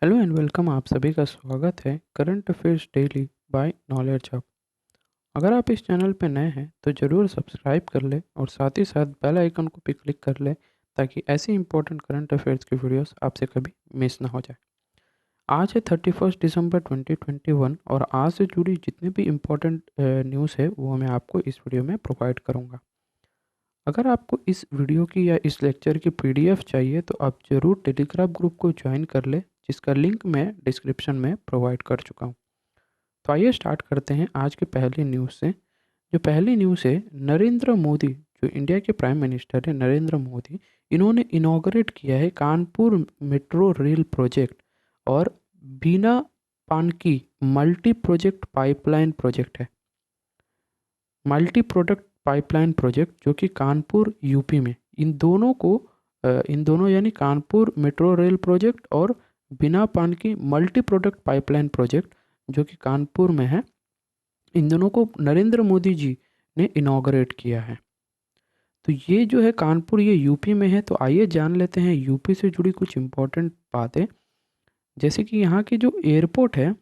Hello and welcome. आप सभी का स्वागत है current affairs daily by knowledge hub. अगर आप इस चैनल पर नए हैं तो ज़रूर सब्सक्राइब कर लें और साथ ही साथ बेल आइकन को भी क्लिक कर लें ताकि ऐसी इंपॉर्टेंट करंट अफेयर्स की वीडियोस आपसे कभी मिस ना हो जाए। आज है 31 दिसंबर 2021 और आज से जुड़ी जितने भी इम्पोर्टेंट न्यूज़ है वो मैं आपको इस वीडियो में प्रोवाइड करूँगा। अगर आपको इस वीडियो की या इस लेक्चर की पीडीएफ चाहिए तो आप ज़रूर टेलीग्राम ग्रुप को ज्वाइन कर लें, जिसका लिंक मैं डिस्क्रिप्शन में प्रोवाइड कर चुका हूँ। तो आइए स्टार्ट करते हैं आज के पहली न्यूज़ से। जो पहली न्यूज़ है, नरेंद्र मोदी, जो इंडिया के प्राइम मिनिस्टर है नरेंद्र मोदी, इन्होंने इनॉग्रेट किया है कानपुर मेट्रो रेल प्रोजेक्ट और Bina Panki multi project pipeline project है। मल्टी प्रोडक्ट पाइपलाइन प्रोजेक्ट जो कि कानपुर यूपी में, इन दोनों यानी कानपुर मेट्रो रेल प्रोजेक्ट और बिना पान की मल्टी प्रोडक्ट पाइपलाइन प्रोजेक्ट जो कि कानपुर में है, इन दोनों को नरेंद्र मोदी जी ने इनॉग्रेट किया है। तो ये जो है कानपुर, ये यूपी में है। तो आइए जान लेते हैं यूपी से जुड़ी कुछ इम्पोर्टेंट बातें। जैसे कि यहाँ की जो एयरपोर्ट है,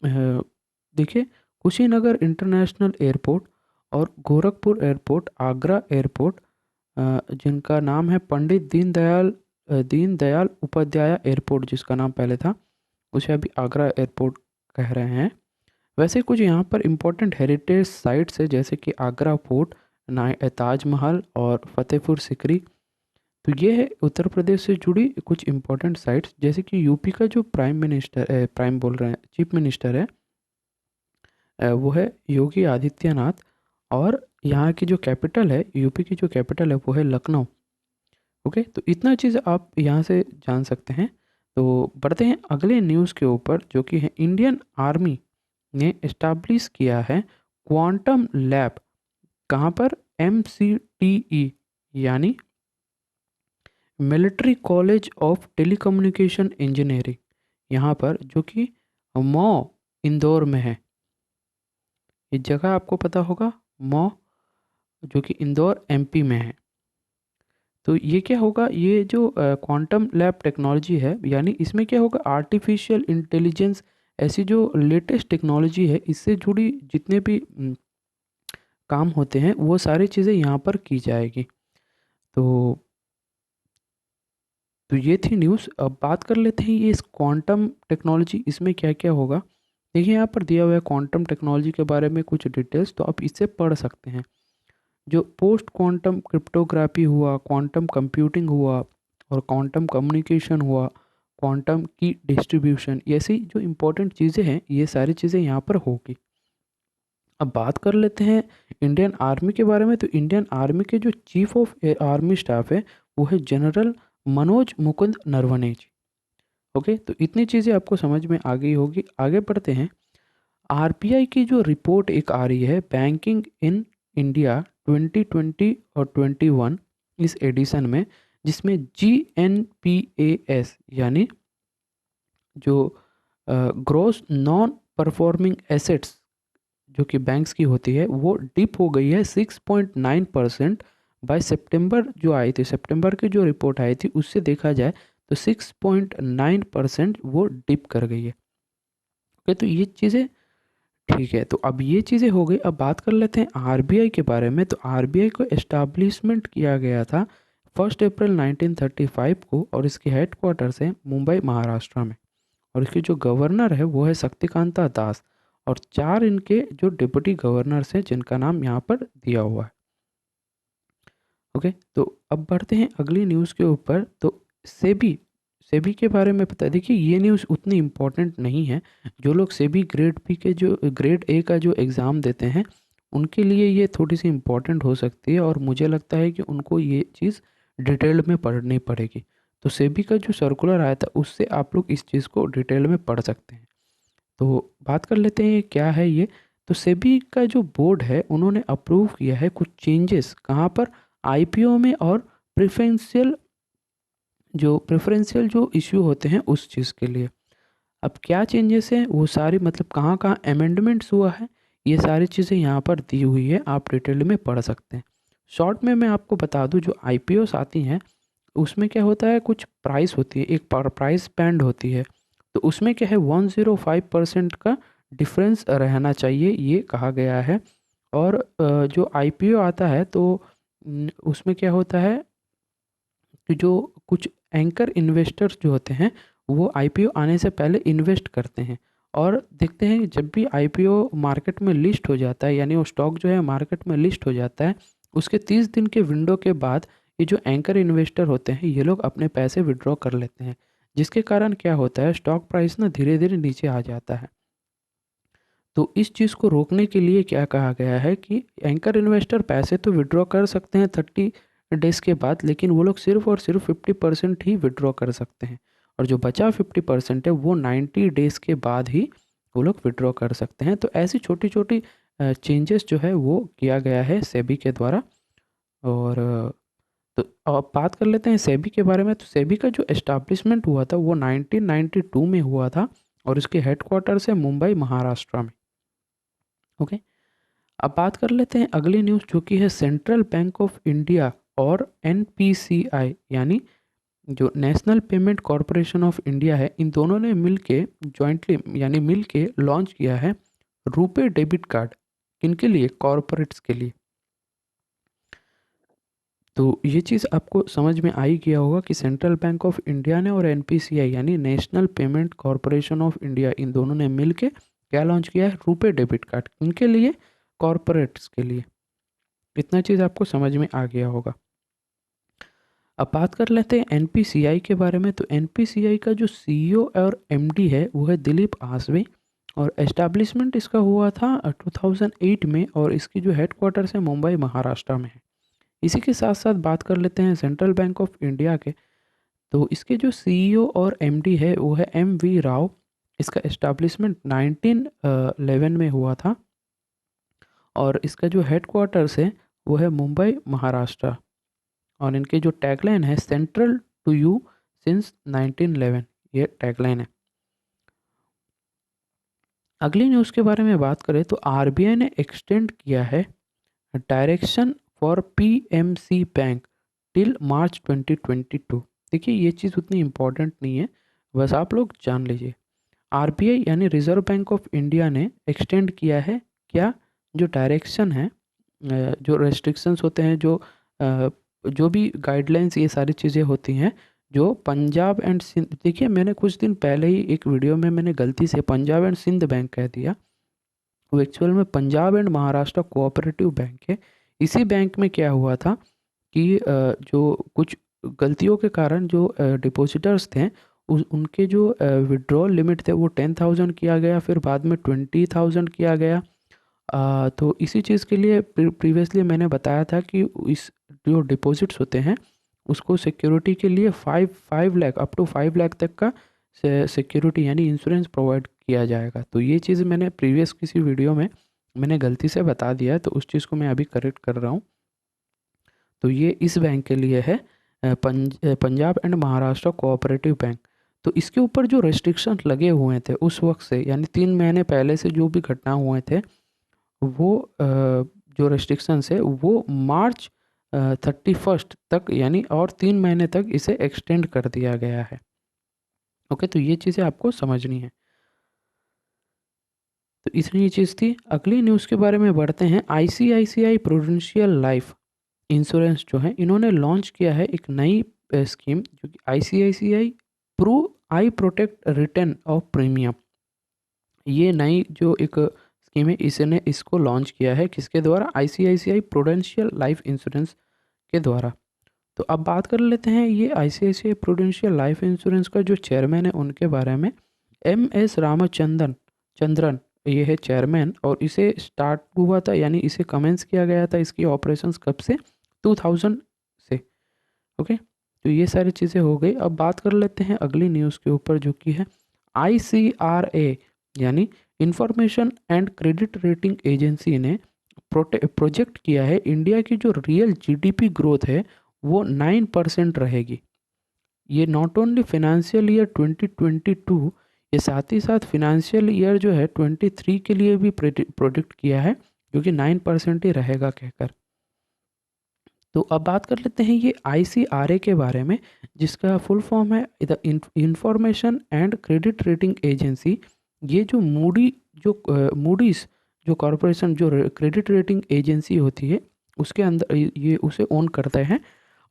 देखिए, कुशीनगर इंटरनेशनल एयरपोर्ट और गोरखपुर एयरपोर्ट, आगरा एयरपोर्ट, जिनका नाम है पंडित दीनदयाल उपाध्याय एयरपोर्ट, जिसका नाम पहले था, उसे अभी आगरा एयरपोर्ट कह रहे हैं। वैसे कुछ यहाँ पर इम्पोर्टेंट हेरिटेज साइट्स है, जैसे कि आगरा फोर्ट, ताजमहल और फतेहपुर सिकरी। तो ये है उत्तर प्रदेश से जुड़ी कुछ इम्पोर्टेंट साइट्स। जैसे कि यूपी का जो प्राइम बोल रहे हैं, चीफ मिनिस्टर है, वो है योगी आदित्यनाथ। और यहाँ की जो कैपिटल है, यूपी की जो कैपिटल है वो है लखनऊ। ओके, तो इतना चीज़ आप यहाँ से जान सकते हैं। तो बढ़ते हैं अगले न्यूज़ के ऊपर, जो कि है इंडियन आर्मी ने इस्टेब्लिश किया है क्वांटम लैब। कहाँ पर? MCTE यानी military college of telecommunication engineering, यहाँ पर, जो कि मऊ इंदौर में है। ये जगह आपको पता होगा, मऊ, जो कि इंदौर MP में है। तो ये क्या होगा, ये जो क्वांटम लैब टेक्नोलॉजी है, यानी इसमें क्या होगा, आर्टिफिशियल इंटेलिजेंस, ऐसी जो लेटेस्ट टेक्नोलॉजी है, इससे जुड़ी जितने भी काम होते हैं वो सारी चीज़ें यहाँ पर की जाएगी। तो तो ये थी न्यूज़। अब बात कर लेते हैं ये इस क्वांटम टेक्नोलॉजी, इसमें क्या क्या होगा। देखिए, यहाँ पर दिया हुआ है क्वांटम टेक्नोलॉजी के बारे में कुछ डिटेल्स, तो आप इससे पढ़ सकते हैं। जो पोस्ट क्वांटम क्रिप्टोग्राफी हुआ, क्वांटम कंप्यूटिंग हुआ और क्वांटम कम्युनिकेशन हुआ, क्वांटम की डिस्ट्रीब्यूशन, ऐसी जो इम्पोर्टेंट चीज़ें हैं, ये सारी चीज़ें यहाँ पर होगी। अब बात कर लेते हैं इंडियन आर्मी के बारे में। तो इंडियन आर्मी के जो चीफ ऑफ आर्मी स्टाफ है वो है जनरल मनोज मुकुंद नरवणे जी। ओके, तो इतनी चीज़ें आपको समझ में आ गई होगी। आगे बढ़ते हैं। RBI की जो रिपोर्ट एक आ रही है, बैंकिंग इन इंडिया 2020 और 21, इस एडिशन में, जिसमें GNPAS यानी जो ग्रोस नॉन परफॉर्मिंग एसेट्स जो कि बैंक्स की होती है, वो डिप हो गई है 6.9%। बाय सितंबर जो आई थी, सितंबर की जो रिपोर्ट आई थी, उससे देखा जाए तो 6.9% वो डिप कर गई है। ओके, तो ये चीज़ें ठीक है। तो अब ये चीज़ें हो गई। अब बात कर लेते हैं RBI के बारे में। तो RBI को एस्टाब्लिशमेंट किया गया था 1 अप्रैल 1935 को, और इसके हेडक्वार्टर्स है मुंबई, महाराष्ट्र में। और इसके जो गवर्नर है वो है शक्तिकांता दास, और 4 इनके जो डिप्टी गवर्नर्स हैं जिनका नाम यहाँ पर दिया हुआ है। ओके, तो अब बढ़ते हैं अगली न्यूज़ के ऊपर। तो सेबी सेबी के बारे में पता है। देखिए, ये न्यूज़ उतनी इम्पोर्टेंट नहीं है। जो लोग सेबी ग्रेड ए का जो एग्ज़ाम देते हैं, उनके लिए ये थोड़ी सी इम्पोर्टेंट हो सकती है, और मुझे लगता है कि उनको ये चीज़ डिटेल में पढ़नी पड़ेगी। तो सेबी का जो सर्कुलर आया था, उससे आप लोग इस चीज़ को डिटेल में पढ़ सकते हैं। तो बात कर लेते हैं ये क्या है ये। तो सेबी का जो बोर्ड है, उन्होंने अप्रूव किया है कुछ चेंजेस। कहाँ पर? IPO में, और प्रेफरेंशियल जो इश्यू होते हैं उस चीज़ के लिए। अब क्या चेंजेस हैं वो सारी, मतलब कहाँ कहाँ अमेंडमेंट्स हुआ है, ये सारी चीज़ें यहाँ पर दी हुई है, आप डिटेल में पढ़ सकते हैं। शॉर्ट में मैं आपको बता दूं, जो IPOs आती हैं, उसमें क्या होता है, कुछ प्राइस होती है, एक प्राइस बैंड होती है, तो उसमें क्या है 105% का डिफरेंस रहना चाहिए, ये कहा गया है। और जो आईपीओ आता है तो उसमें क्या होता है कि जो कुछ एंकर इन्वेस्टर्स जो होते हैं वो आईपीओ आने से पहले इन्वेस्ट करते हैं और देखते हैं कि जब भी आईपीओ मार्केट में लिस्ट हो जाता है, यानी वो स्टॉक जो है मार्केट में लिस्ट हो जाता है, उसके 30 दिन के विंडो के बाद ये जो एंकर इन्वेस्टर होते हैं ये लोग अपने पैसे विड्रॉ कर लेते हैं, जिसके कारण क्या होता है स्टॉक प्राइस ना धीरे धीरे नीचे आ जाता है। तो इस चीज़ को रोकने के लिए क्या कहा गया है कि एंकर इन्वेस्टर पैसे तो विड्रॉ कर सकते हैं 30 डेज़ के बाद, लेकिन वो लोग सिर्फ और सिर्फ 50% ही विड्रॉ कर सकते हैं, और जो बचा 50% है वो 90 डेज़ के बाद ही वो लोग विड्रॉ कर सकते हैं। तो ऐसी छोटी छोटी चेंजेस जो है वो किया गया है सेबी के द्वारा। और तो अब बात कर लेते हैं सेबी के बारे में। तो सेबी का जो एस्टैब्लिशमेंट हुआ था वो 1992 में हुआ था, और इसके हेडक्वार्टर्स है मुंबई महाराष्ट्र में। ओके, अब बात कर लेते हैं अगली न्यूज़ जो कि है सेंट्रल बैंक ऑफ इंडिया और एनपीसीआई यानी जो national Payment Corporation of India है, इन दोनों ने मिलके जॉइंटली यानी मिलके लॉन्च किया है रुपे डेबिट कार्ड। किनके लिए? कॉरपोरेट्स के लिए। तो ये चीज़ आपको समझ में आ ही गया होगा कि सेंट्रल बैंक ऑफ इंडिया ने और एनपीसीआई यानी National Payment Corporation of India, इन दोनों ने मिलके क्या लॉन्च किया है? RuPay debit card. इनके लिए? कॉरपोरेट्स के लिए। इतना चीज़ आपको समझ में आ गया होगा। अब बात कर लेते हैं एनपीसीआई के बारे में। तो एनपीसीआई का जो सीईओ और एमडी है वो है दिलीप आसवे, और एस्टैब्लिशमेंट इसका हुआ था 2008 में, और इसकी जो हेडक्वार्टर्स है मुंबई महाराष्ट्र में है। इसी के साथ साथ बात कर लेते हैं सेंट्रल बैंक ऑफ इंडिया के। तो इसके जो सीईओ और एमडी है वो है एम वी राव। इसका एस्टैब्लिशमेंट 1911 में हुआ था, और इसका जो हेडक्वार्टर्स है वो है मुंबई महाराष्ट्र, और इनके जो टैगलाइन है सेंट्रल टू यू सिंस 1911, ये टैगलाइन है। अगली न्यूज़ के बारे में बात करें तो आरबीआई ने एक्सटेंड किया है direction for PMC bank till March 2022। देखिए ये चीज़ उतनी इम्पोर्टेंट नहीं है, बस आप लोग जान लीजिए। आरबीआई यानी रिजर्व बैंक ऑफ इंडिया ने एक्सटेंड किया है क्या? जो डायरेक्शन है, जो रेस्ट्रिक्शंस होते हैं, जो भी गाइडलाइंस, ये सारी चीज़ें होती हैं जो पंजाब एंड सिंध। देखिए मैंने कुछ दिन पहले ही एक वीडियो में मैंने गलती से पंजाब एंड सिंध बैंक कह दिया, वो एक्चुअल में Punjab and Maharashtra cooperative bank है। इसी बैंक में क्या हुआ था कि जो कुछ गलतियों के कारण जो डिपॉजिटर्स थे उनके जो विड्रॉल लिमिट थे वो 10,000 किया गया, फिर बाद में 20,000 किया गया। तो इसी चीज़ के लिए प्रीवियसली मैंने बताया था कि इस जो डिपॉजिट्स होते हैं उसको सिक्योरिटी के लिए 5 लाख अप टू 5 लाख तक का सिक्योरिटी यानी इंश्योरेंस प्रोवाइड किया जाएगा। तो ये चीज़ मैंने प्रीवियस किसी वीडियो में मैंने गलती से बता दिया है, तो उस चीज़ को मैं अभी करेक्ट कर रहा हूँ। तो ये इस बैंक के लिए है, Punjab and Maharashtra cooperative bank. तो इसके ऊपर जो रेस्ट्रिक्शन लगे हुए थे उस वक्त से, यानी 3 महीने पहले से जो भी घटना हुए थे, वो जो रेस्ट्रिक्शंस है वो मार्च 31 तक यानी और 3 महीने तक इसे एक्सटेंड कर दिया गया है। ओके, तो ये चीज़ें आपको समझनी है। तो इतनी चीज़ थी। अगली न्यूज़ के बारे में बढ़ते हैं। आईसीआईसीआई प्रूडेंशियल लाइफ इंश्योरेंस जो है इन्होंने लॉन्च किया है एक नई स्कीम जो कि ICICI Pru iProtect return of premium. ये नई जो एक स्कीम है इसने इसको लॉन्च किया है किसके द्वारा? आईसीआईसीआई प्रूडेंशियल लाइफ इंश्योरेंस के द्वारा। तो अब बात कर लेते हैं ये आईसीआईसीआई प्रूडेंशियल लाइफ इंश्योरेंस का जो चेयरमैन है उनके बारे में। एम एस रामचंद्रन चंद्रन ये है चेयरमैन, और इसे स्टार्ट हुआ था यानी इसे कमेंस किया गया था इसकी ऑपरेशंस कब से? 2000 से। ओके, तो ये सारी चीज़ें हो गई। अब बात कर लेते हैं अगली न्यूज़ के ऊपर जो कि है आईसीआरए यानी information and credit rating agency ने प्रोजेक्ट किया है इंडिया की जो रियल जीडीपी ग्रोथ है वो 9% रहेगी। ये नॉट ओनली फिनेंशियल ईयर 2022, ये साथ ही साथ फिनेंशियल ईयर जो है 23 के लिए भी प्रोजेक्ट किया है, जो कि 9% ही रहेगा कहकर। तो अब बात कर लेते हैं ये ICRA के बारे में, जिसका फुल फॉर्म है the information and credit rating agency. ये जो मूडीज जो कॉरपोरेशन जो क्रेडिट रेटिंग एजेंसी होती है उसके अंदर ये उसे ओन करते हैं।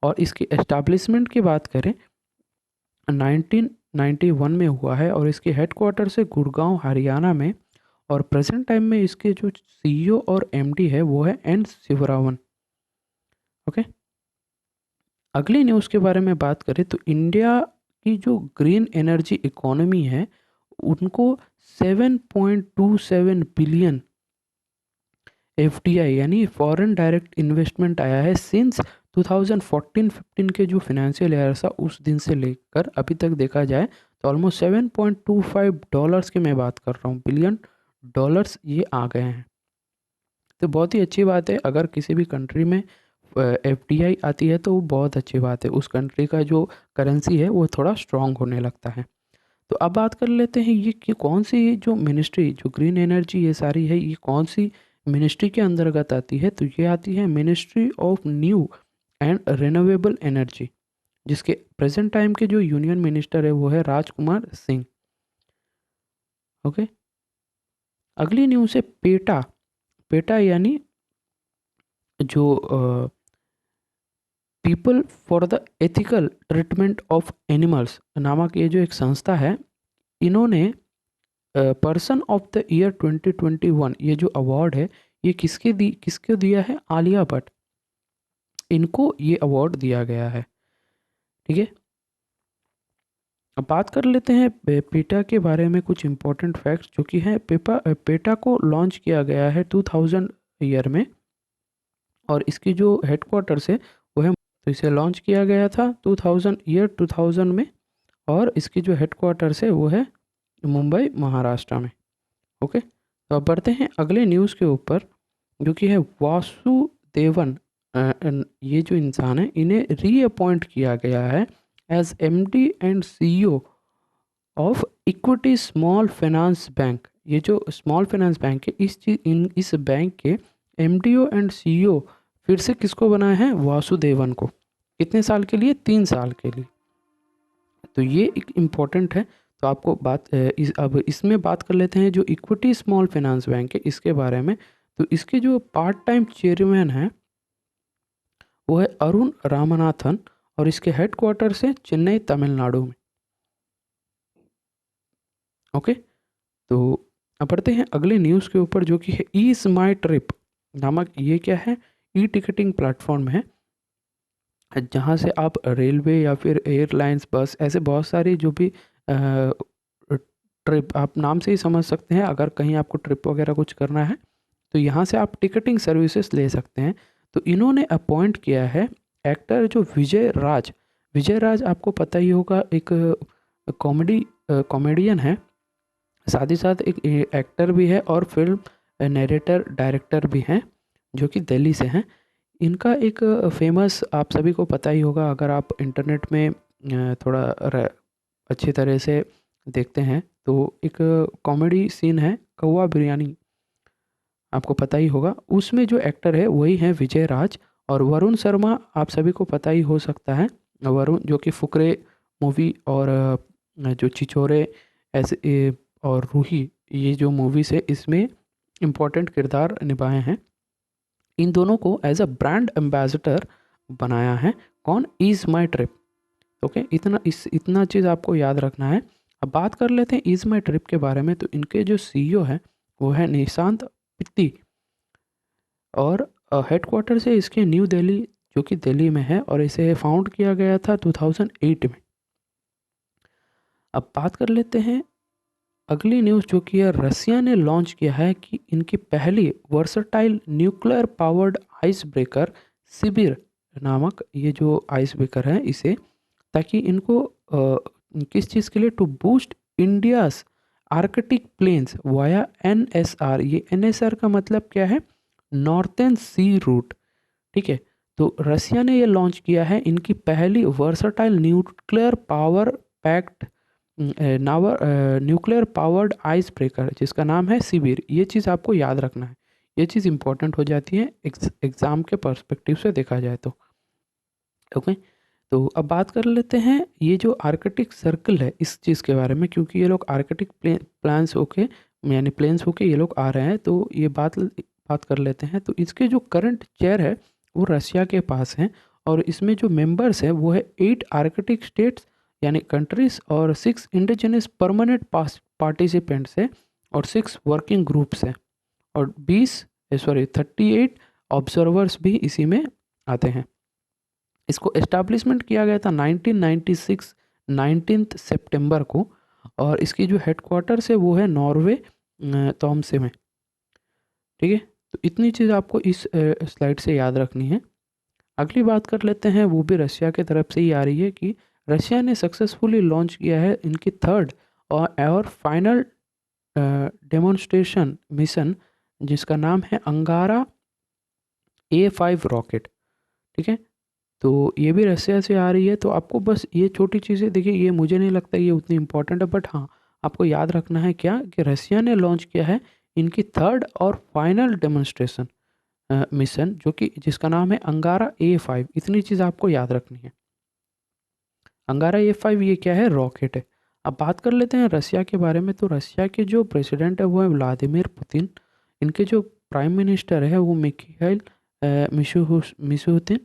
और इसकी एस्टैब्लिशमेंट की बात करें 1991 में हुआ है और इसके हेडक्वार्टर से गुड़गांव हरियाणा में। और प्रेजेंट टाइम में इसके जो CEO और MD है वो है N शिवरावन। ओके, अगली न्यूज़ के बारे में बात करें तो इंडिया की जो ग्रीन एनर्जी इकोनॉमी है उनको 7.27 बिलियन FDI यानी फॉरेन डायरेक्ट इन्वेस्टमेंट आया है सिंस 2014-15 के जो फाइनेंशियल ईयर था उस दिन से लेकर अभी तक देखा जाए तो ऑलमोस्ट 7.25 डॉलर्स की मैं बात कर रहा हूँ, बिलियन डॉलर्स ये आ गए हैं। तो बहुत ही अच्छी बात है, अगर किसी भी कंट्री में FDI आती है तो वो बहुत अच्छी बात है, उस कंट्री का जो करेंसी है वो थोड़ा स्ट्रांग होने लगता है। तो अब बात कर लेते हैं ये कि कौन सी जो मिनिस्ट्री जो ग्रीन एनर्जी ये सारी है ये कौन सी मिनिस्ट्री के अंतर्गत आती है। तो ये आती है ministry of new and renewable energy, जिसके प्रेजेंट टाइम के जो यूनियन मिनिस्टर है वो है राजकुमार सिंह। ओके, अगली न्यूज़ है पेटा। पेटा यानी जो people for the ethical treatment of animals नामक ये जो एक संस्था है, इन्होंने पर्सन ऑफ द ईयर 2021 ये जो अवार्ड है ये किसको दिया है, आलिया भट्ट, इनको ये अवार्ड दिया गया है। ठीक है, अब बात कर लेते हैं पेटा के बारे में कुछ इंपॉर्टेंट फैक्ट्स जो कि है पेटा को लॉन्च किया गया है 2000 ईयर में और इसकी जो हेडक्वार्टर्स है वो है, तो इसे लॉन्च किया गया था 2000 में और इसकी जो हेडक्वार्टर्स है वो है मुंबई महाराष्ट्र में। ओके, तो अब बढ़ते हैं अगले न्यूज़ के ऊपर जो कि है वासुदेवन। ये जो इंसान है इन्हें रीअपॉइंट किया गया है as MD and CEO of Equity Small Finance Bank. ये जो स्मॉल फाइनेंस बैंक है इस बैंक के MDO एंड CEO फिर से किसको बनाया है, वासुदेवन को। कितने साल के लिए, 3 साल के लिए। तो ये एक इम्पॉर्टेंट है। तो आपको अब इसमें बात कर लेते हैं जो इक्विटी स्मॉल फाइनेंस बैंक है इसके बारे में। तो इसके जो पार्ट टाइम चेयरमैन हैं वो है अरुण रामनाथन और इसके हेडक्वार्टर से चेन्नई तमिलनाडु में। ओके, तो अब बढ़ते हैं अगले न्यूज़ के ऊपर जो कि है ईज माई ट्रिप नामक ये क्या है, टिकटिंग प्लेटफॉर्म है जहाँ से आप रेलवे या फिर एयरलाइंस बस ऐसे बहुत सारी जो भी ट्रिप आप नाम से ही समझ सकते हैं, अगर कहीं आपको ट्रिप वगैरह कुछ करना है तो यहाँ से आप टिकटिंग सर्विसेज ले सकते हैं। तो इन्होंने अपॉइंट किया है एक्टर जो विजय राज आपको पता ही होगा, एक कॉमेडियन है, साथ ही साथ एक एक्टर भी है और फिल्म नरेटर डायरेक्टर भी हैं जो कि दिल्ली से हैं। इनका एक फेमस आप सभी को पता ही होगा, अगर आप इंटरनेट में थोड़ा अच्छी तरह से देखते हैं तो एक कॉमेडी सीन है कौवा बिरयानी, आपको पता ही होगा, उसमें जो एक्टर है वही है विजय राज। और वरुण शर्मा आप सभी को पता ही हो सकता है, वरुण जो कि फुकरे मूवी और जो छिछोरे ऐसे और रूही ये जो मूवीज़ है इसमें इम्पोर्टेंट किरदार निभाए हैं। इन दोनों को एज अ ब्रांड एम्बेसडर बनाया है कौन, ईज माई ट्रिप। ओके, इतना चीज़ आपको याद रखना है। अब बात कर लेते हैं ईज माई ट्रिप के बारे में। तो इनके जो CEO है वो है निशांत पित्ती और हेडक्वार्टर से इसके न्यू दिल्ली जो कि दिल्ली में है और इसे फाउंड किया गया था 2008 में। अब बात कर लेते हैं अगली न्यूज़ जो कि है रसिया ने लॉन्च किया है कि इनकी पहली versatile nuclear powered icebreaker Sibir नामक ये जो आइस ब्रेकर है इसे, ताकि इनको किस चीज़ के लिए, to boost India's Arctic plans via NSR। ये NSR का मतलब क्या है, नॉर्थर्न सी रूट। ठीक है, तो रसिया ने ये लॉन्च किया है इनकी पहली versatile nuclear power packed nuclear powered ice breaker जिसका नाम है सिबिर। ये चीज़ आपको याद रखना है, ये चीज़ इंपॉर्टेंट हो जाती है एग्ज़ाम के पर्सपेक्टिव से देखा जाए तो। ओके। तो अब बात कर लेते हैं ये जो आर्कटिक सर्कल है इस चीज़ के बारे में, क्योंकि ये लोग आर्कटिक प्लान्स होके यानी प्लेन्स होके ये लोग आ रहे हैं, तो ये बात कर लेते हैं। तो इसके जो करंट चेयर है वो रशिया के पास हैं, और इसमें जो मेंबर्स है वो है 8 आर्कटिक स्टेट्स यानी कंट्रीज, और 6 इंडिजिनस परमानेंट पार्टिसिपेंट्स है, और 6 वर्किंग ग्रुप्स हैं, और 38 ऑब्जर्वर्स भी इसी में आते हैं। इसको एस्टैब्लिशमेंट किया गया था 1996 19 सितंबर को, और इसकी जो हेडक्वार्टर्स है वो है नॉर्वे तोमसे में। ठीक है, तो इतनी चीज़ आपको इस स्लाइड से याद रखनी है। अगली बात कर लेते हैं, वो भी रशिया की तरफ से ही आ रही है कि रशिया ने सक्सेसफुली लॉन्च किया है इनकी थर्ड और फाइनल डेमोन्स्ट्रेशन मिशन, जिसका नाम है अंगारा A5 रॉकेट। ठीक है, तो ये भी रसिया से आ रही है। तो आपको बस ये छोटी चीज़ें देखिए, ये मुझे नहीं लगता ये उतनी इंपॉर्टेंट है, बट हाँ आपको याद रखना है क्या कि रसिया ने लॉन्च किया है इनकी थर्ड और फाइनल डेमोन्स्ट्रेशन मिशन, जो कि जिसका नाम है अंगारा A5। इतनी चीज़ आपको याद रखनी है। अंगारा A5 ये क्या है, रॉकेट है। अब बात कर लेते हैं रसिया के बारे में। तो रसिया के जो प्रेसिडेंट है वो है व्लादिमीर पुतिन। इनके जो प्राइम मिनिस्टर है वो मिखाइल मिशुतिन,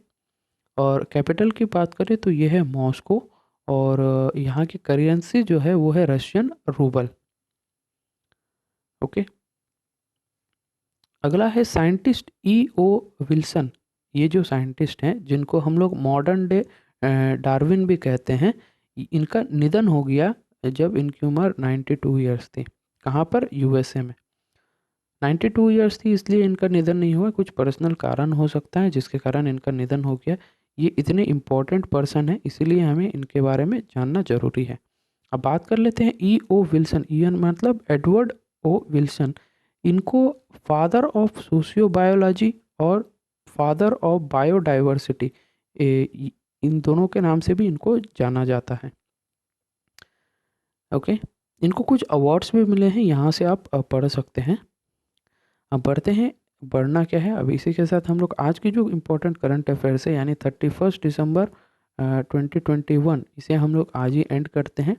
और कैपिटल की बात करें तो ये है मॉस्को, और यहाँ की करेंसी जो है वो है रशियन रूबल। ओके, अगला है साइंटिस्ट E.O. विल्सन। ये जो साइंटिस्ट हैं जिनको हम लोग मॉडर्न डे डार्विन भी कहते हैं, इनका निधन हो गया जब इनकी उम्र 92 ईयर्स थी। कहाँ पर, USA में। 92 ईयर्स थी इसलिए इनका निधन नहीं हुआ, कुछ पर्सनल कारण हो सकता है जिसके कारण इनका निधन हो गया। ये इतने इम्पोर्टेंट पर्सन है, इसीलिए हमें इनके बारे में जानना ज़रूरी है। अब बात कर लेते हैं E.O. विल्सन। मतलब एडवर्ड O. विल्सन। इनको फादर ऑफ सोशियोबायोलॉजी और फादर ऑफ बायोडाइवर्सिटी, इन दोनों के नाम से भी इनको जाना जाता है। ओके, इनको कुछ अवार्ड्स भी मिले हैं, यहाँ से आप पढ़ सकते हैं। अब बढ़ते हैं, बढ़ना क्या है, अब इसी के साथ हम लोग आज की जो इम्पोर्टेंट करंट अफेयर्स है यानी 31 दिसंबर 2021, इसे हम लोग आज ही एंड करते हैं।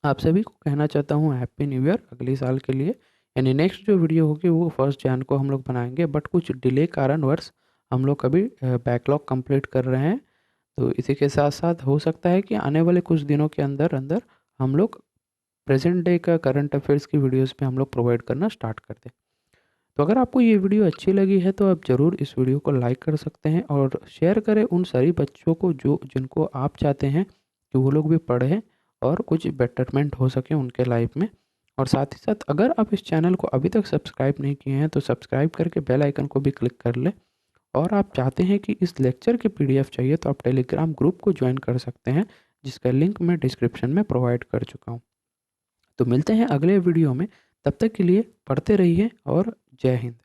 आप सभी को कहना चाहता हूँ हैप्पी न्यू ईयर अगले साल के लिए। यानी नेक्स्ट जो वीडियो होगी वो 1 जनवरी को हम लोग बनाएंगे, बट कुछ डिले कारणवश हम लोग अभी बैकलॉग कंप्लीट कर रहे हैं। तो इसी के साथ साथ हो सकता है कि आने वाले कुछ दिनों के अंदर अंदर हम लोग प्रेजेंट डे का करंट अफेयर्स की वीडियोस पे हम लोग प्रोवाइड करना स्टार्ट कर दें। तो अगर आपको ये वीडियो अच्छी लगी है तो आप ज़रूर इस वीडियो को लाइक कर सकते हैं, और शेयर करें उन सारी बच्चों को जिनको आप चाहते हैं कि वो लोग भी पढ़ें और कुछ बेटरमेंट हो सके उनके लाइफ में। और साथ ही साथ अगर आप इस चैनल को अभी तक सब्सक्राइब नहीं किए हैं तो सब्सक्राइब करके बेल आइकन को भी क्लिक कर लें। और आप चाहते हैं कि इस लेक्चर की PDF चाहिए तो आप टेलीग्राम ग्रुप को ज्वाइन कर सकते हैं, जिसका लिंक मैं डिस्क्रिप्शन में प्रोवाइड कर चुका हूँ। तो मिलते हैं अगले वीडियो में, तब तक के लिए पढ़ते रहिए और जय हिंद।